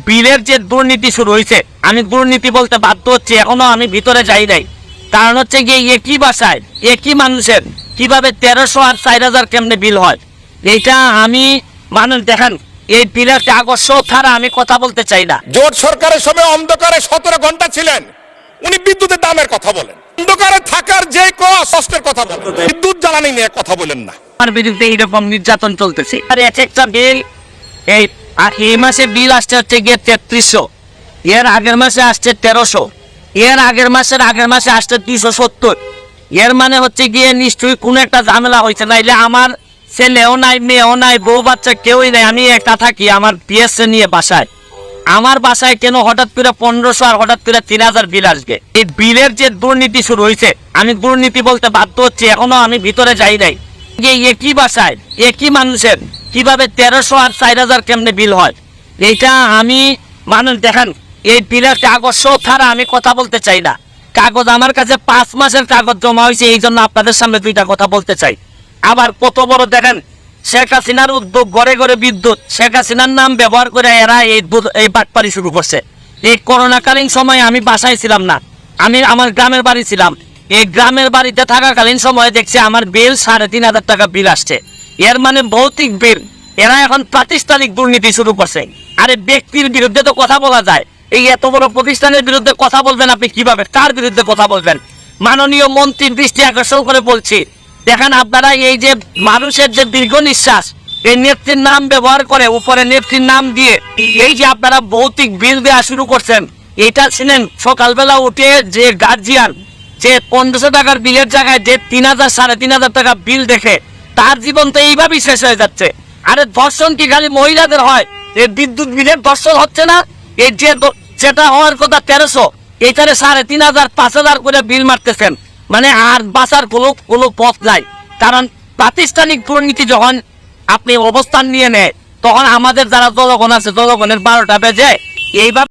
বিলের যে দুর্নীতি শুরু হয়েছে, আমি দুর্নীতি বলতে বাধ্য হচ্ছি, এখনো আমি ভিতরে যাই নাই। কারণ হচ্ছে গিয়ে একই বাসায় একই মানুষের কিভাবে 1300 আর 4000 কেমনে বিল হয়, এইটা আমি মানুষ দেখেন এই বিলের কাগজ ছাড়া আমি কথা বলতে চাই না। জোট সরকারের সময় অন্ধকারে 17 ঘন্টা ছিলেন, উনি বিদ্যুতের দামের কথা বলেন, অন্ধকারে থাকার যে কষ্টের কথা বলেন, বিদ্যুৎ জ্বালানি নিয়ে কথা বলেন না। আমার বিরুদ্ধে এইরকম নির্যাতন চলতেছে। আর একটা বিল এই মাসে বিল আসছে হচ্ছে গিয়ে 3300, এর আগের মাসে আসছে 1300, এর আগের মাসে আসছে 270। এর মানে হচ্ছে গিয়ে নিশ্চয়ই কোনো একটা ঝামেলা হয়েছে, নাইলে আমার ছেলেও নাই, মেয়েও নাই, বউ বাচ্চা কেউই নাই, আমি একা থাকি আমার পিএসএ নিয়ে বাসায়। আমার বাসায় কেন হঠাৎ করে 1500 আর হঠাৎ করে 3000 বিল আসবে? এই বিলের যে দুর্নীতি শুরু হয়েছে, আমি দুর্নীতি বলতে বাধ্য হচ্ছি, এখনো আমি ভিতরে যাই নাই। একই বাসায় একই মানুষের কিভাবে 1300 আর 4000 কেমনে বিল হয়, এইটা আমি মানুষ দেখেন এই বিলের কাগজ ছাড়া আমি কথা বলতে চাই না। কাগজ আমার কাছে 5 মাসের কাগজ জমা হয়েছে, এই জন্য আপনাদের সামনে দুইটা কথা বলতে চাই। আবার কত বড় দেখেন শেখ হাসিনার উদ্যোগ, ঘরে ঘরে বিদ্যুৎ, শেখ হাসিনার নাম ব্যবহার করে এরা এই বাটপারি শুরু করছে। এই করোনাকালীন সময় আমি বাসায় ছিলাম না, আমি আমার গ্রামের বাড়ি ছিলাম। এই গ্রামের বাড়িতে থাকাকালীন সময় দেখছি আমার বিল 3500 টাকা বিল আসছে। এর মানে ভৌতিক বিল। এরা এখন প্রাতিষ্ঠানিক দুর্নীতি শুরু করছে। আরে ব্যক্তির বিরুদ্ধে তো কথা বলা যায়, এই এত বড় প্রতিষ্ঠানের বিরুদ্ধে কথা বলবেন আপনি কিভাবে? কার বিরুদ্ধে কথা বলবেন? মাননীয় মন্ত্রীর দৃষ্টি আকর্ষণ করে বলছি, দেখেন আপনারা এই যে মানুষের যে দীর্ঘ নিঃশ্বাস, এই নেত্রীর নাম ব্যবহার করে উপরে নেত্রীর নাম দিয়ে এই যে আপনারা ভৌতিক বিল দেওয়া শুরু করছেন, এটা শুনেন সকালবেলা উঠে যে গার্জিয়ান যে 1500 টাকার বিলের জায়গায় যে 3000 3500 টাকা বিল দেখে তার জীবন তো এইভাবেই শেষ হয়ে যাচ্ছে। আরে ধর্ষণ কি খালি মহিলাদের হয়? এই বিদ্যুৎ বিলের ধর্ষণ হচ্ছে না? এই যে যেটা হওয়ার কথা 1300, এইটারে 3500 5000 করে বিল মারতেছেন, মানে আর বাঁচার কোনো পথ নাই। কারণ প্রাতিষ্ঠানিক দুর্নীতি যখন আপনি অবস্থান নিয়ে নেয়, তখন আমাদের যারা জনগণ আছে জনগণের 12টা বেজে এইভাবে